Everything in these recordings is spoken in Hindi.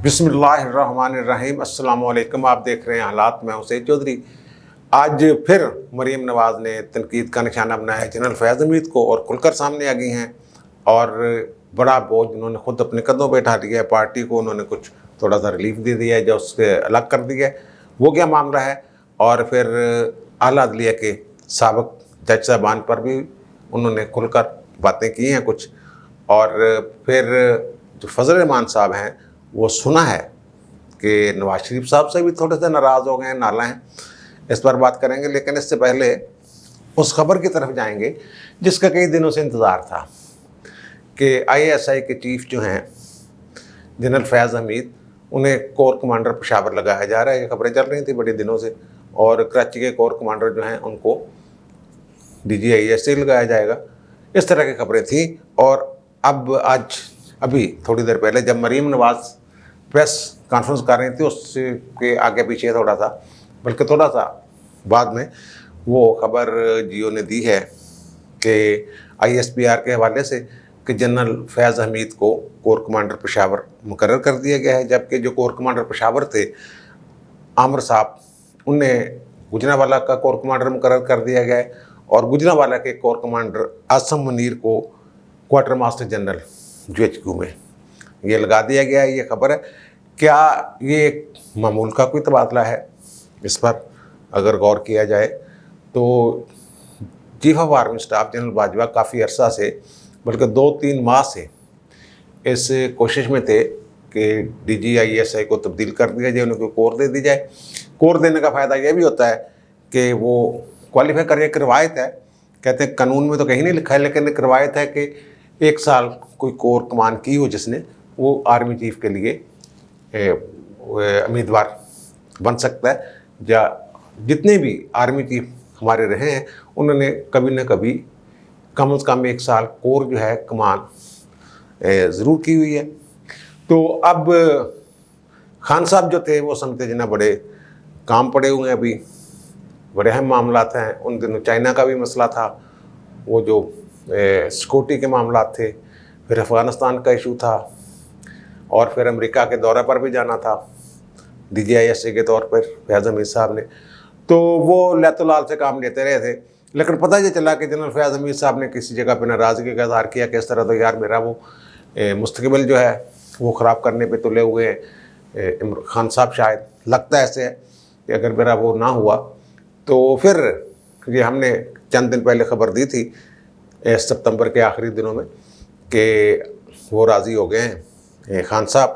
बिस्मिल्लाहिर्रहमानिर्रहीम। अस्सलाम वालेकुम। आप देख रहे हैं हालात। मैं हूं सैयद चौधरी। आज फिर मरीम नवाज़ ने तनकीद का निशाना बनाया है जनरल फैज़ हमीद को और खुलकर सामने आ गई हैं और बड़ा बोझ उन्होंने खुद अपने कदमों पर उठा लिया है। पार्टी को उन्होंने कुछ थोड़ा सा रिलीफ दे दिया है, जो उससे अलग कर दिया है। वो क्या मामला है? और फिर आला अदलिया के साबिक जज साहबान पर भी उन्होंने खुलकर बातें की हैं कुछ। और फिर जो फजल रहमान साहब हैं, वो सुना है कि नवाज शरीफ साहब से भी थोड़े से नाराज़ हो गए हैं, नाला हैं। इस पर बात करेंगे, लेकिन इससे पहले उस खबर की तरफ जाएंगे जिसका कई दिनों से इंतज़ार था कि ISI के चीफ जो हैं जनरल फैज़ हमीद, उन्हें कोर कमांडर पेशावर लगाया जा रहा है। ये खबरें चल रही थी बड़े दिनों से। और कराची के कोर कमांडर जो हैं उनको DGIS लगाया जाएगा, इस तरह की खबरें थी। और अब आज अभी थोड़ी देर पहले जब मरीम नवाज़ प्रेस कॉन्फ्रेंस कर रही थी, उसके आगे पीछे थोड़ा सा, बल्कि थोड़ा सा बाद में वो खबर जियो ने दी है कि ISPR के हवाले से कि जनरल फैज़ हमीद को कोर कमांडर पेशावर मुकर्रर कर दिया गया है। जबकि जो कोर कमांडर पेशावर थे आमिर साहब, उन्हें गुजरांवाला का कोर कमांडर मुकर्रर कर दिया गया है और गुजरांवाला के कोर कमांडर आसम मुनीर को क्वार्टर मास्टर जनरल GHQ में ये लगा दिया गया है। ये खबर है। क्या ये एक मामूल का कोई तबादला है? इस पर अगर गौर किया जाए तो chief of army staff general Bajwa काफ़ी अरसा से, बल्कि 2-3 माह से इस कोशिश में थे कि DGISI को तब्दील कर दिया जाए, उनको कोर दे दी जाए। कोर देने का फ़ायदा यह भी होता है कि वो क्वालिफाई करने की रवायत है। कहते हैं कानून में तो कहीं नहीं लिखा है, लेकिन एक रवायत है कि 1 साल कोई कोर कमान की हो जिसने, वो आर्मी चीफ के लिए उम्मीदवार बन सकता है। या जितने भी आर्मी चीफ हमारे रहे हैं, उन्होंने कभी ना कभी कम से कम 1 साल कोर जो है कमान ज़रूर की हुई है। तो अब खान साहब जो थे वो समझते जना बड़े काम पड़े हुए हैं, अभी बड़े अहम मामलात हैं। उन दिनों चाइना का भी मसला था, वो जो सिक्योरिटी के मामला थे, फिर अफ़गानिस्तान का इशू था, और फिर अमेरिका के दौरे पर भी जाना था DGIS के तौर पर फैज़ हमीद साहब ने। तो वो लैतुलाल से काम लेते रहे थे, लेकिन पता ये चला कि जनरल फैज़ हमीद साहब ने किसी जगह पर नाराज़गी का इज़हार किया कि इस तरह तो यार मेरा वो मुस्तकबिल जो है वो ख़राब करने पे तुले हुए हैं इमरान खान साहब। शायद लगता ऐसे है कि अगर मेरा वो ना हुआ तो फिर ये हमने चंद दिन पहले खबर दी थी सितंबर के आखिरी दिनों में कि वो राज़ी हो गए हैं खान साहब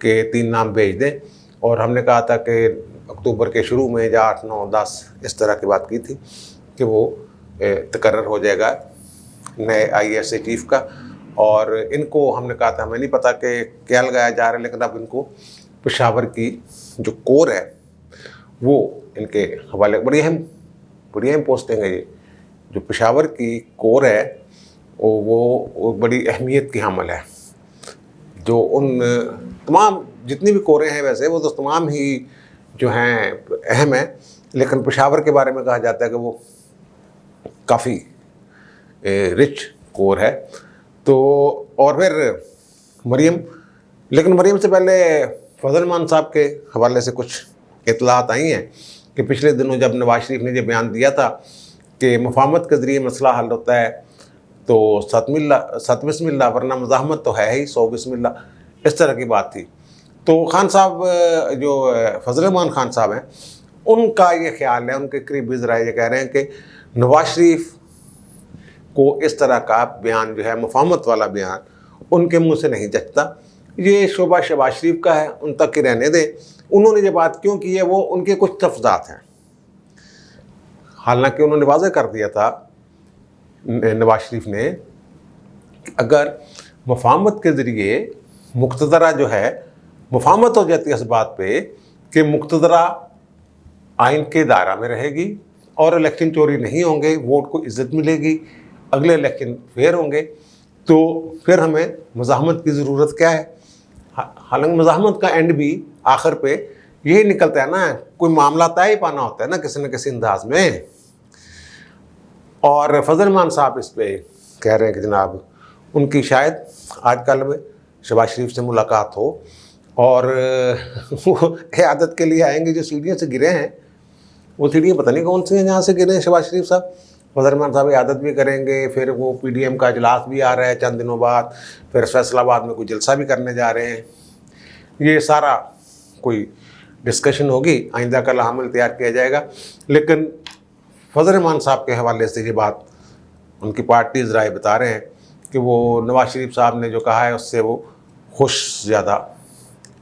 के 3 नाम भेज दें। और हमने कहा था कि अक्टूबर के शुरू में या 8, 9, 10 इस तरह की बात की थी कि वो तकर्रर हो जाएगा नए ISI चीफ का। और इनको हमने कहा था, हमें नहीं पता कि क्या लगाया जा रहा है, लेकिन अब इनको पेशावर की जो कोर है वो इनके हवाले। बड़ी अहम पोस्टिंग है ये। जो पेशावर की कोर है वो बड़ी अहमियत की हामिल है। जो उन तमाम जितनी भी कोरें हैं, वैसे वो तो तमाम ही जो हैं अहम हैं, लेकिन पेशावर के बारे में कहा जाता है कि वो काफ़ी रिच कोर है। तो और फिर मरीम से पहले फजल रहमान साहब के हवाले से कुछ इतलात आई हैं कि पिछले दिनों जब नवाज शरीफ ने ये बयान दिया था कि मुफाहमत के ज़रिए मसला हल होता है तो 7 बिस्मिल्लाह, वरना मज़ाहमत तो है ही 100 बिस्मिल्लाह, इस तरह की बात थी। तो खान साहब जो फजल रहमान खान साहब हैं, उनका ये ख्याल है, उनके करीबी ज़राए ये कह रहे हैं कि नवाज शरीफ को इस तरह का बयान जो है, मुफाहमत वाला बयान, उनके मुंह से नहीं जचता। ये शोबा शहबाज शरीफ का है, उन तक ही रहने दें। उन्होंने ये बात क्यों की है, वो उनके कुछ तफज़ात हैं। हालांकि उन्होंने वाज़ेह कर दिया था नवाज शरीफ ने, अगर मुफाहमत के ज़रिए मुक़्तदरा जो है, मुफाहमत हो जाती है इस बात पे कि मुक़्तदरा आइन के दायरा में रहेगी और इलेक्शन चोरी नहीं होंगे, वोट को इज़्ज़त मिलेगी, अगले इलेक्शन फेयर होंगे, तो फिर हमें मज़ाहमत की ज़रूरत क्या है। हालांकि मज़ाहमत का एंड भी आखिर पे यही निकलता है ना, कोई मामला तय ही पाना होता है ना किसी न किसी अंदाज में। और फजल रहमान साहब इस पे कह रहे हैं कि जनाब उनकी शायद आजकल में शहबाज शरीफ से मुलाकात हो और वो क़यादत के लिए आएंगे। जो सीढ़ियों से गिरे हैं वो सीढ़ियाँ पता नहीं कौन सी हैं जहाँ से गिरे हैं शहबाज शरीफ साहब। फजल रहमान साहब क़यादत भी करेंगे, फिर वो PDM का इजलास भी आ रहा है चंद दिनों बाद, फिर फैसलाबाद में कोई जलसा भी करने जा रहे हैं। ये सारा कोई डिस्कशन होगी, आइंदा का लाहमल तैयार किया जाएगा। लेकिन फजल रहमान साहब के हवाले से ये बात उनकी पार्टीज़ राय बता रहे हैं कि वो नवाज शरीफ साहब ने जो कहा है उससे वो खुश ज़्यादा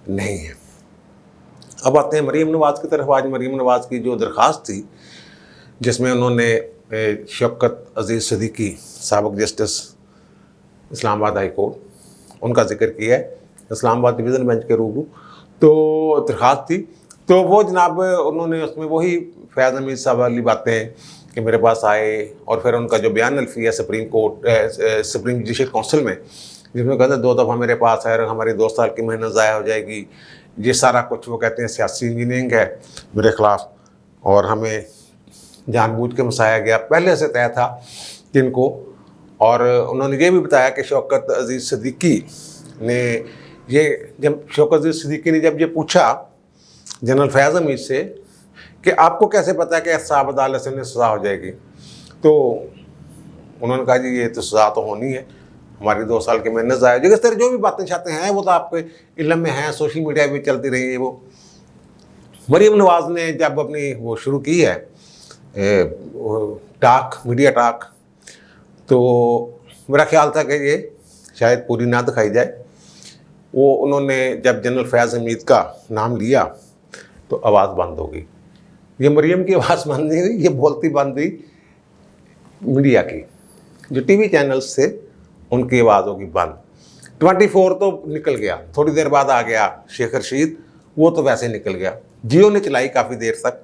नहीं है। अब आते हैं मरीम नवाज़ की तरफ। आज मरीम नवाज़ की जो दरख्वास्त थी जिसमें उन्होंने शौकत अजीज़ सिद्दीकी साबिक़ जस्टिस इस्लामाबाद हाई कोर्ट उनका जिक्र किया है इस्लामाबाद डिवीज़न बेंच के रूबरू, तो दरख्वास्त थी। तो वो जनाब उन्होंने उसमें वही फैज़ हमीद साहब वाली बातें कि मेरे पास आए, और फिर उनका जो बयान अल्फी है सुप्रीम जुडिशल काउंसिल में, जिसमें कहते हैं 2 दफ़ा मेरे पास है और हमारी 2 साल की मेहनत ज़ाया हो जाएगी। ये सारा कुछ वो कहते हैं सियासी इंजीनियरिंग है मेरे ख़िलाफ़, और हमें जानबूझ के मसाया गया, पहले से तय था जिनको। और उन्होंने ये भी बताया कि शौकत अजीज़ सिद्दीकी ने जब शौकत अजीज़ सिद्दीकी ने जब ये पूछा जनरल फैज़ हमीद से कि आपको कैसे पता है कि एहतसाब अदालत से उन्हें सज़ा हो जाएगी, तो उन्होंने कहा जी ये तो सज़ा तो होनी है, हमारी 2 साल की मेहनत ज़ाया। जिस तरह जो भी बातें शातें हैं वो तो आपके इल्म में हैं, सोशल मीडिया भी चलती रही है। वो मरीम नवाज़ ने जब अपनी वो शुरू की है टाक, मीडिया टाक, तो मेरा ख्याल था कि ये शायद पूरी ना दिखाई जाए। वो उन्होंने जब जनरल फैज़ हमीद का नाम लिया तो आवाज़ बंद हो गई। ये मरीम की आवाज़ बंद नहीं हुई, ये बोलती बंद हुई मीडिया की, जो TV चैनल्स थे उनकी आवाज़ होगी बंद। 24 तो निकल गया, थोड़ी देर बाद आ गया शेख रशीद, वो तो वैसे निकल गया। जियो ने चलाई काफ़ी देर तक,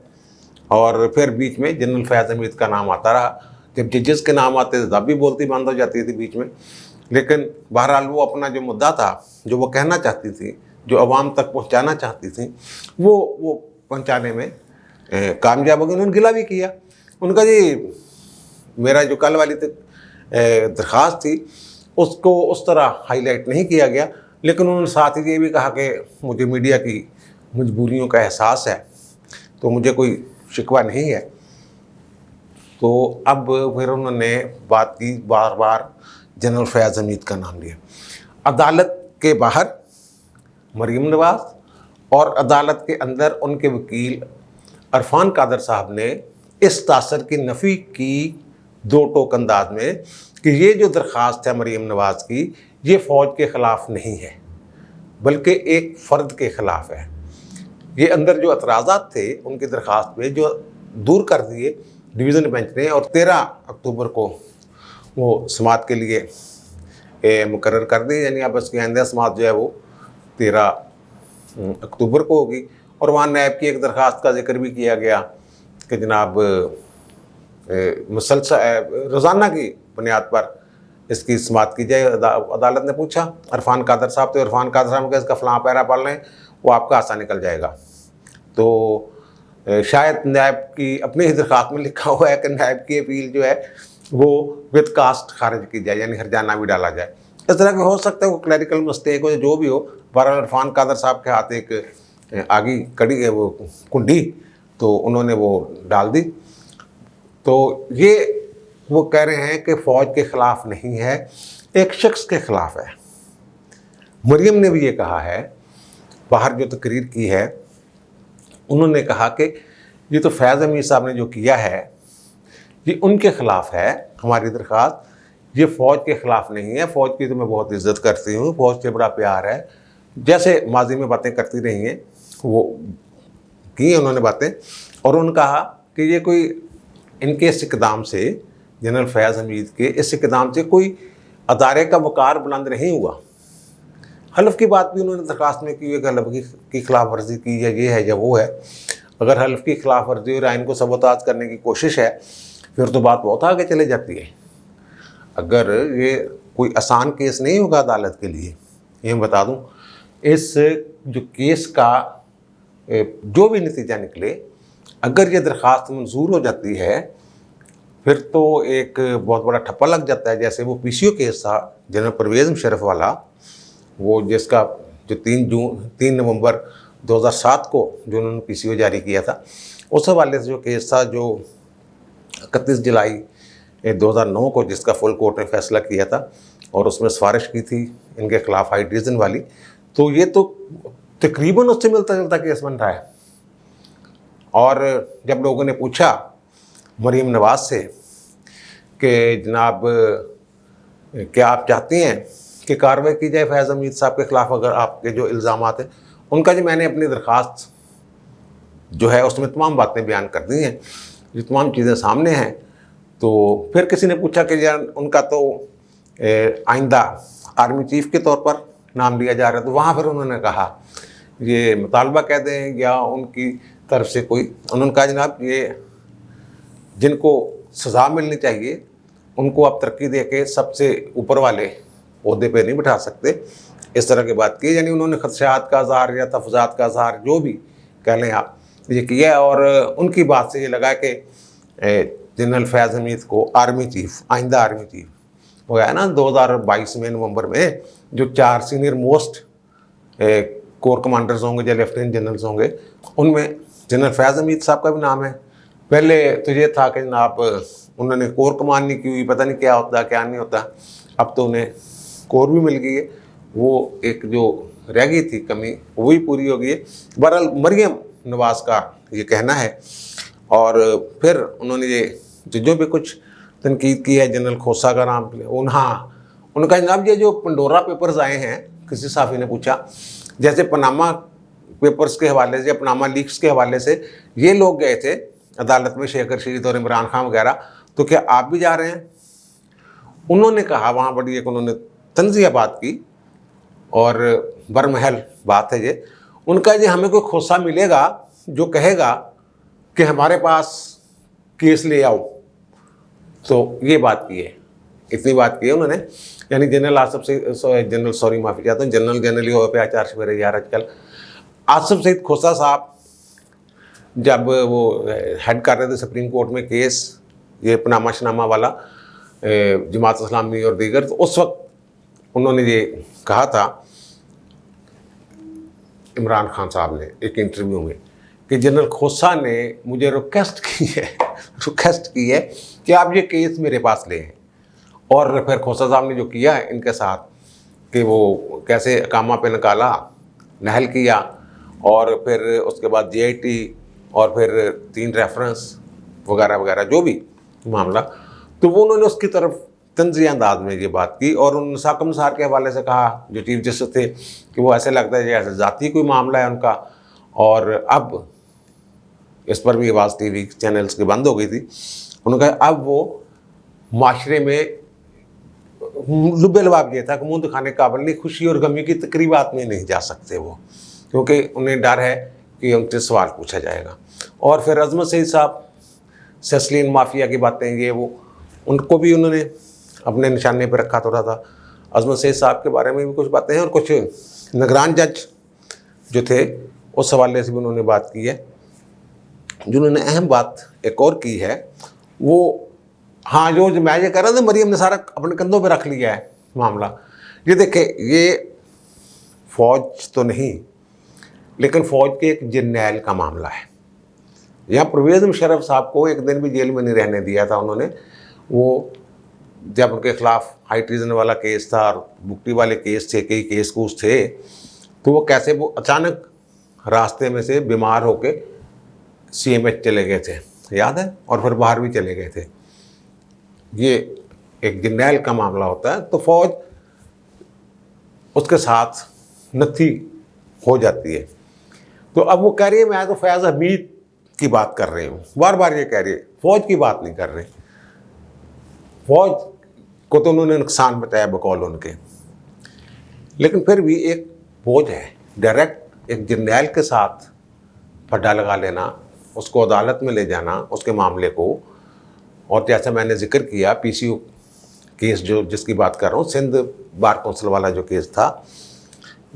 और फिर बीच में जनरल फैज़ हमीद का नाम आता रहा। जब जजेस के नाम आते थे तब भी बोलती बंद हो जाती थी बीच में। लेकिन बहरहाल वो अपना जो मुद्दा था, जो वो कहना चाहती थी, जो आवाम तक पहुंचाना चाहती थी, वो पहुंचाने में कामयाब हो गई। उन्होंने गिला भी किया। उनका जी मेरा जो कल वाली दरख्वास्त थी उसको उस तरह हाईलाइट नहीं किया गया, लेकिन उन्होंने साथ ही ये भी कहा कि मुझे मीडिया की मजबूरियों का एहसास है, तो मुझे कोई शिकवा नहीं है। तो अब फिर उन्होंने बात की, बार बार जनरल फैज़ हमीद का नाम लिया। अदालत के बाहर मरीम नवाज़ और अदालत के अंदर उनके वकील अरफान कादर साहब ने इस तासर की नफ़ी की 2 टोक अंदाज में कि ये जो दरख्वास्त है मरीम नवाज़ की, ये फ़ौज के ख़िलाफ़ नहीं है बल्कि एक फ़र्द के ख़िलाफ़ है। ये अंदर जो एतराज़ात थे उनकी दरख्वास्त पे जो दूर कर दिए डिवीज़न बेंच ने, और 13 अक्टूबर को वो समाअत के लिए मुकर्रर कर दी। यानी अब इसकी आइंदा समाअत जो है वो 13 अक्टूबर को होगी। और वहाँ नैब की एक दरख्वास्त का जिक्र भी किया गया कि जनाब मुसलसल रोज़ाना की बुनियाद पर इसकी समाअत की जाए। अदालत ने पूछा, अरफान कादर साहब, तो अरफान कादर साहब ने कहा इसका फ़लाँ पैरा पढ़ लें, वो आपका आसान निकल जाएगा। तो शायद नैब की अपनी ही दरख्वास्त में लिखा हुआ है कि नैब की अपील जो है वो विद कास्ट खारिज की जाए, यानी हरजाना भी डाला जाए। इस तरह के हो सकता है वो क्लैरिकल मिस्टेक हो, जो भी हो। बहरहाल अरफान कादर साहब के हाथ एक आगी कड़ी है, वो कुंडी, तो उन्होंने वो डाल दी। तो ये वो कह रहे हैं कि फ़ौज के ख़िलाफ़ नहीं है, एक शख्स के ख़िलाफ़ है। मरीम ने भी ये कहा है, बाहर जो तकरीर की है, उन्होंने कहा कि ये तो फैज़ हमीद साहब ने जो किया है ये उनके ख़िलाफ़ है, हमारी दरख्वास्त, ये फ़ौज के ख़िलाफ़ नहीं है। फ़ौज की तो मैं बहुत इज़्ज़त करती हूँ, फ़ौज से बड़ा प्यार है, जैसे माजी में बातें करती रही हैं वो की उन्होंने बातें। और उन्होंने कहा कि ये कोई इनके इस इक़दाम से, जनरल फैज़ हमीद के इस इक़दाम से कोई अदारे का वक़ार बुलंद नहीं हुआ। हल्फ की बात भी उन्होंने दरख्वास्त में की है कि हल्फ की खिलाफ वर्जी की या ये है या वो है। अगर हल्फ की खिलाफ वर्जी और आइन को सबोताज करने की कोशिश है फिर तो बात बहुत आगे चले जाती है। अगर ये कोई आसान केस नहीं होगा अदालत के लिए, ये मैं बता दूं, इस जो केस का जो भी नतीजा निकले, अगर ये दरख्वास्त मंजूर हो जाती है फिर तो एक बहुत बड़ा ठप्पा लग जाता है। जैसे वो PCO केस था जनरल परवेज़ मुशर्रफ वाला, वो जिसका जो 3 नवंबर 2007 को जो उन्होंने पीसीओ जारी किया था, उस हवाले से जो केस था, जो 31 जुलाई 2009 को जिसका फुल कोर्ट ने फैसला किया था और उसमें सिफारिश की थी इनके खिलाफ हाई ट्रीजन वाली, तो ये तो तकरीबन उससे मिलता जुलता केस बन रहा है। और जब लोगों ने पूछा मरीम नवाज से कि जनाब क्या आप चाहती हैं कि कार्रवाई की जाए फैज़ हमीद साहब के ख़िलाफ़, अगर आपके जो इल्ज़ामात हैं, उनका जी मैंने अपनी दरख्वास्त जो है उसमें तमाम बातें बयान कर दी हैं, जो तमाम चीज़ें सामने हैं। तो फिर किसी ने पूछा कि यार उनका तो आइंदा आर्मी चीफ़ के तौर पर नाम लिया जा रहा है, तो वहाँ फिर उन्होंने कहा ये मुतालबा कह दें या उनकी तरफ से कोई, उन्होंने कहा जनाब ये जिनको सज़ा मिलनी चाहिए उनको आप तरक्की दे के सबसे ऊपर वाले ओहदे पे नहीं बिठा सकते, इस तरह की बात की। यानी उन्होंने खदशात का इज़हार या तफज़ात का इज़हार जो भी कह लें आप, ये किया। और उनकी बात से ये लगा कि जनरल फैज़ हमीद को आर्मी चीफ़, आइंदा आर्मी चीफ़ हो गया ना 2022 में नवंबर में, जो 4 सीनियर मोस्ट कोर कमांडर्स होंगे या लेफ्टिनेंट जनरल्स होंगे, उनमें जनरल फैज़ हमीद साहब का भी नाम है। पहले तो ये था कि जनाब उन्होंने कोर कमान नहीं की हुई, पता नहीं क्या होता क्या नहीं होता, अब तो उन्हें कोर भी मिल गई है, वो एक जो रह गई थी कमी वो भी पूरी हो गई है। बहरहाल मरीम नवाज का ये कहना है। और फिर उन्होंने ये जजों पे कुछ तनकीद की है, जनरल खोसा का नाम, उनका जनाब ये जो पंडोरा पेपर्स आए हैं, किसी साफ़ी ने पूछा, जैसे पनामा पेपर्स के हवाले से या पनामा लीक्स के हवाले से ये लोग गए थे अदालत में, शेख रशीद और इमरान खान वगैरह, तो क्या आप भी जा रहे हैं? उन्होंने कहा, वहाँ बड़ी एक उन्होंने तंज़िया बात की और बरमहल बात है ये, उनका ये हमें कोई खोसा मिलेगा जो कहेगा कि हमारे पास केस ले आओ, तो ये बात की है, इतनी बात की है उन्होंने। यानी general Asif Saeed, general sorry माफ़ी चाहता हूँ, जनरल हो पे आचार शिविर यार आजकल, आसिफ सईद खोसा साहब जब वो हेड कर रहे थे सुप्रीम कोर्ट में केस ये पनामा शनामा वाला जमात इस्लामी और दीगर, तो उस वक्त उन्होंने ये कहा था इमरान खान साहब ने एक इंटरव्यू में कि जनरल खोसा ने मुझे रिक्वेस्ट की है कि आप ये केस मेरे पास ले आएं। और फिर खोसा साहब ने जो किया है इनके साथ कि वो कैसे अकामा पे निकाला, नहल किया, और फिर उसके बाद JIT और फिर 3 रेफरेंस वगैरह वगैरह जो भी मामला, तो वो उन्होंने उसकी तरफ तंज़िया अंदाज में ये बात की। और उन साकम सार के हवाले से कहा जो चीफ जस्टिस थे कि वो ऐसे लगता है जैसे ज़ाती कोई मामला है उनका, और अब इस पर भी आवाज़ TV चैनल्स की बंद हो गई थी। उन्होंने कहा अब वो माशरे में लुबे लबाब ये था कि मुँह दिखाने काबिल नहीं, खुशी और गमी की तकरीबात में नहीं जा सकते वो, क्योंकि उन्हें डर है कि उनसे सवाल पूछा जाएगा। और फिर अजमत सईद साहब, सेसलिन माफिया की बातें ये वो, उनको भी उन्होंने अपने निशाने पर रखा थोड़ा सा। अजमत सईद साहब के बारे में भी कुछ बातें हैं, और कुछ निगरान जज जो थे उस हवाले से भी उन्होंने बात की है। जिन्होंने अहम बात एक और की है वो, हाँ, जो मैं ये कह रहा था मरीम ने सारा अपने कंधों पे रख लिया है मामला। ये देखे, ये फ़ौज तो नहीं लेकिन फ़ौज के एक जर्नैल का मामला है। यहाँ परवेज़ मुशर्रफ साहब को एक दिन भी जेल में नहीं रहने दिया था उन्होंने। वो जब उनके खिलाफ हाई ट्रीजन वाला केस था और बुकटी वाले केस थे, कई केस कूस थे, तो वो कैसे वो अचानक रास्ते में से बीमार होके CMH चले गए थे, याद है, और फिर बाहर भी चले गए थे। ये एक जर्नैल का मामला होता है, तो फ़ौज उसके साथ नत्थी हो जाती है। तो अब वो कह रही है मैं तो फैज़ हमीद की बात कर रही हूँ, बार बार ये कह रही है, फ़ौज की बात नहीं कर रही। फ़ौज को तो उन्होंने नुकसान बताया बकौल उनके, लेकिन फिर भी एक बोझ है डायरेक्ट एक जर्नैल के साथ फड्डा लगा लेना, उसको अदालत में ले जाना उसके मामले को। और जैसा मैंने जिक्र किया PCO केस जो जिसकी बात कर रहा हूँ, सिंध बार कौंसिल वाला जो केस था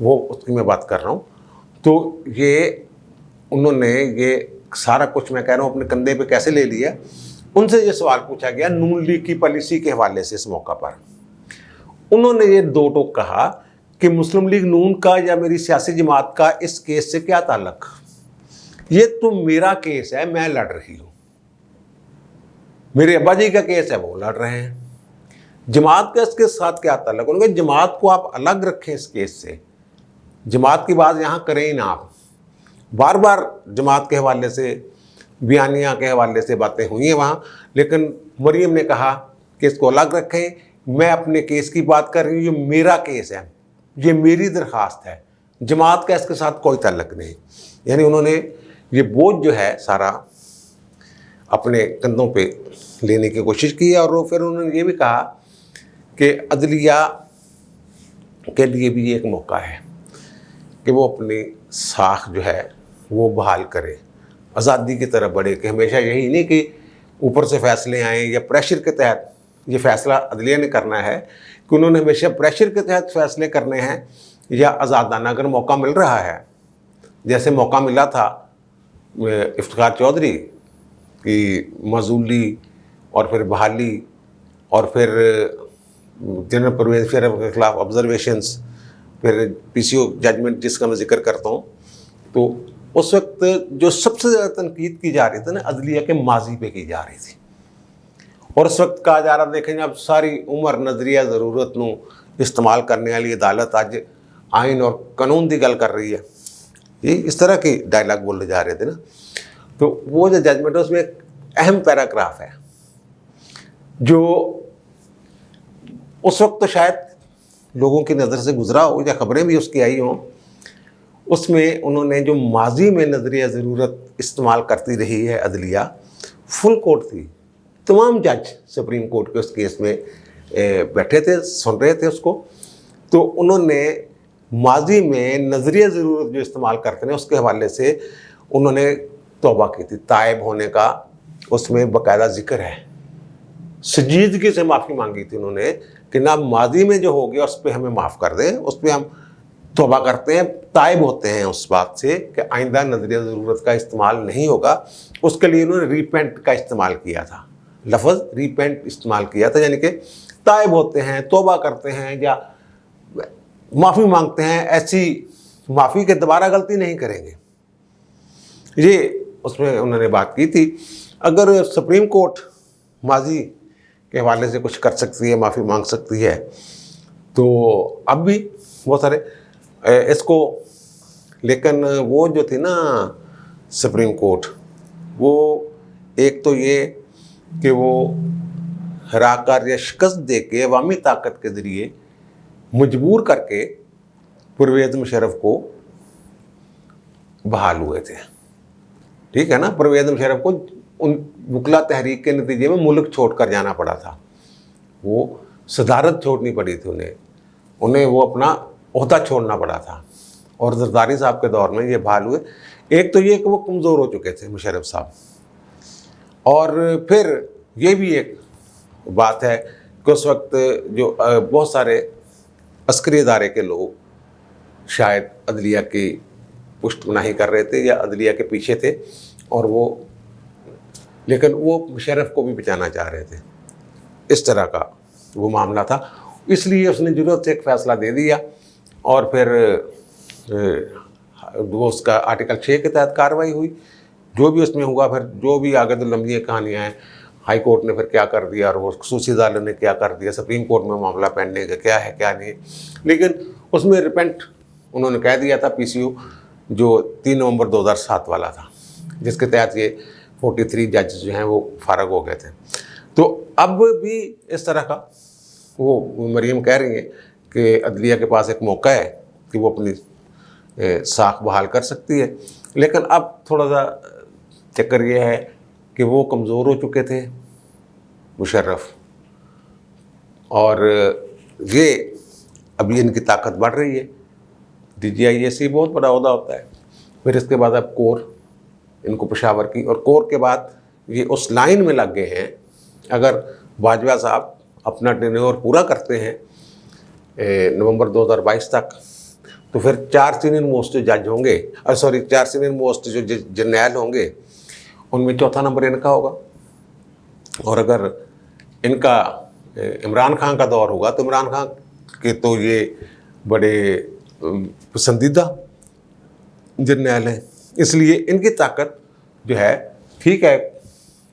वो उसकी मैं बात कर रहा हूँ। तो ये उन्होंने ये सारा कुछ मैं कह रहा हूँ अपने कंधे पे कैसे ले लिया। उनसे ये सवाल पूछा गया नून लीग की पॉलिसी के हवाले से, इस मौका पर उन्होंने ये दो टोक कहा कि मुस्लिम लीग नून का या मेरी सियासी जमात का इस केस से क्या ताल्लुक, ये तो मेरा केस है, मैं लड़ रही हूँ, मेरे अब्बा जी का केस है, वो लड़ रहे हैं, जमात का इसके साथ क्या ताल्लुक। उन्होंने जमात को आप अलग रखें इस केस से, जमात की बात यहाँ करें ही ना आप। बार बार जमात के हवाले से, बयानिया के हवाले से बातें हुई हैं वहाँ, लेकिन मरीम ने कहा कि इसको अलग रखें, मैं अपने केस की बात कर रही हूँ, ये मेरा केस है, ये मेरी दरख्वास्त है, जमात का इसके साथ कोई ताल्लुक नहीं। यानी उन्होंने ये बोझ जो है सारा अपने कंधों पे लेने की कोशिश की है। और फिर उन्होंने ये भी कहा कि अदलिया के लिए भी एक मौका है कि वो अपनी साख जो है वो बहाल करे, आज़ादी की तरफ बढ़े, कि हमेशा यही नहीं कि ऊपर से फैसले आएँ या प्रेशर के तहत ये फैसला अदलिया ने करना है, कि उन्होंने हमेशा प्रेशर के तहत फैसले करने हैं या आज़ादाना अगर मौका मिल रहा है, जैसे मौका मिला था इफ्तिखार चौधरी की मजूली और फिर बहाली और फिर जनरल परवेज़ मुशर्रफ के खिलाफ ऑब्जर्वेशंस, फिर पीसीओ जजमेंट जिसका मैं जिक्र करता हूँ, तो उस वक्त जो सबसे ज़्यादा तनकीद की जा रही थी ना अदलिया के माजी पे की जा रही थी। और उस वक्त कहा जा रहा, देखें अब सारी उम्र नजरिया ज़रूरत नू इस्तेमाल करने वाली अदालत अज आइन और कानून की गल कर रही है, ये इस तरह के डायलॉग बोले जा रहे थे ना। तो वो जो जजमेंट है उसमें एक अहम पैराग्राफ है जो उस वक्त तो शायद लोगों की नज़र से गुजरा हो या खबरें भी उसकी आई हों। उसमें उन्होंने जो माजी में नजरिया ज़रूरत इस्तेमाल करती रही है अदलिया, फुल कोर्ट थी, तमाम जज सुप्रीम कोर्ट के उस केस में बैठे थे, सुन रहे थे उसको। तो उन्होंने माजी में नजरिया ज़रूरत जो इस्तेमाल करते हैं उसके हवाले से उन्होंने तौबा की थी, तायब होने का उसमें बाकायदा जिक्र है, संजीदगी से माफ़ी मांगी थी उन्होंने कि ना माजी में जो हो गया उस पर हमें माफ़ कर दें, उस पर हम तौबा करते हैं, तायब होते हैं उस बात से कि आइंदा नजरिया ज़रूरत का इस्तेमाल नहीं होगा। उसके लिए उन्होंने रिपेंट का इस्तेमाल किया था, लफ्ज़ रिपेंट इस्तेमाल किया था, यानी कि तायब होते हैं, तौबा करते हैं या माफ़ी मांगते हैं, ऐसी माफ़ी के दोबारा गलती नहीं करेंगे, ये उसमें उन्होंने बात की थी। अगर सुप्रीम कोर्ट माजी के हवाले से कुछ कर सकती है, माफ़ी मांग सकती है, तो अब भी बहुत सारे इसको, लेकिन वो जो थी ना सुप्रीम कोर्ट, वो एक तो ये कि वो हराकर या शिकस्त दे के अवामी ताकत के ज़रिए मजबूर करके परवेज़ मुशर्रफ को बहाल हुए थे, ठीक है ना। परवेज़ मुशर्रफ को उन वकला तहरीक के नतीजे में मुल्क छोड़ कर जाना पड़ा था, वो सदारत छोड़नी पड़ी थी उन्हें वो अपना ओहदा छोड़ना पड़ा था। और जरदारी साहब के दौर में ये बहाल हुए। एक तो ये कि वो कमज़ोर हो चुके थे मुशर्रफ साहब, और फिर ये भी एक बात है कि उस वक्त जो बहुत सारे अस्करी इदारे के लोग शायद अदलिया की पुष्टनाही कर रहे थे या अदलिया के पीछे थे, और वो लेकिन वो मुशर्रफ को भी बचाना चाह रहे थे, इस तरह का वो मामला था। इसलिए उसने ज़रूरत से एक फ़ैसला दे दिया और फिर वो उसका आर्टिकल 6 के तहत कार्रवाई हुई, जो भी उसमें हुआ। फिर जो भी आगे तो लंबी कहानियाँ हैं, हाई कोर्ट ने फिर क्या कर दिया और वो खसूसी अदालत ने क्या कर दिया, सुप्रीम कोर्ट में मामला पेंडिंग है, क्या है क्या नहीं है। लेकिन उसमें रिपेंट उन्होंने कह दिया था पीसीयू, जो 3 नवंबर 2007 वाला था, जिसके तहत ये 43 जज जो हैं वो फारग हो गए थे। तो अब भी इस तरह का वो मरीम कह रही है कि अदलिया के पास एक मौका है कि वो अपनी साख बहाल कर सकती है। लेकिन अब थोड़ा सा चक्कर ये है कि वो कमज़ोर हो चुके थे मुशर्रफ, और ये अभी इनकी ताकत बढ़ रही है। DGIAC बहुत बड़ा ओहदा होता है, फिर इसके बाद अब कोर इनको पेशावर की, और कोर के बाद ये उस लाइन में लग गए हैं। अगर बाजवा साहब अपना टेन्योर पूरा करते हैं नवंबर 2022 तक, तो फिर 4 सीनियर मोस्ट जो जज होंगे, 4 सीनियर मोस्ट जो जर्नैल होंगे, उनमें चौथा नंबर इनका होगा। और अगर इनका इमरान खान का दौर होगा तो इमरान खान के तो ये बड़े पसंदीदा जर्नैल हैं, इसलिए इनकी ताकत जो है, ठीक है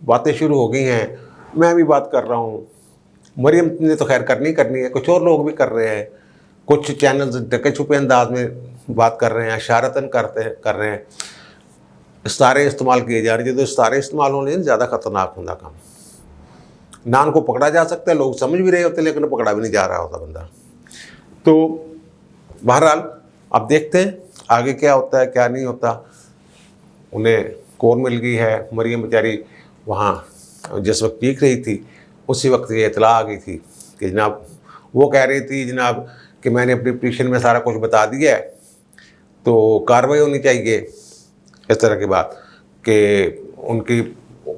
बातें शुरू हो गई हैं, मैं भी बात कर रहा हूँ, मरियम ने तो खैर करनी है, कुछ और लोग भी कर रहे हैं, कुछ चैनल्स ढके छुपे अंदाज में बात कर रहे हैं, इशारतन कर रहे हैं, इस्तारे इस्तेमाल किए जा रहे हैं। तो इस्तारे इस्तेमाल होने ज़्यादा खतरनाक होता काम, ना उनको पकड़ा जा सकता है, लोग समझ भी रहे होते लेकिन पकड़ा भी नहीं जा रहा होता बंदा। तो बहरहाल अब देखते हैं आगे क्या होता है क्या नहीं होता। उन्हें कौन मिल गई है, मरियम बेचारी वहाँ जिस वक्त पीक रही थी उसी वक्त ये इतला आ गई थी कि जनाब, वो कह रही थी जनाब कि मैंने अपनी पिटीशन में सारा कुछ बता दिया है, तो कार्रवाई होनी चाहिए, इस तरह की बात कि उनकी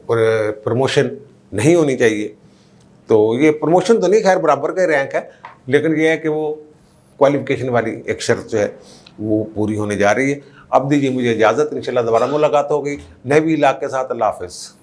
प्रमोशन नहीं होनी चाहिए। तो ये प्रमोशन तो नहीं, खैर बराबर का रैंक है, लेकिन ये है कि वो क्वालिफिकेशन वाली एक शर्त जो है वो पूरी होने जा रही है। अब दीजिए मुझे इजाज़त, इंशाल्लाह दोबारा मुलाकात होगी नए व्लॉग के साथ। अल्लाह हाफ़िज़।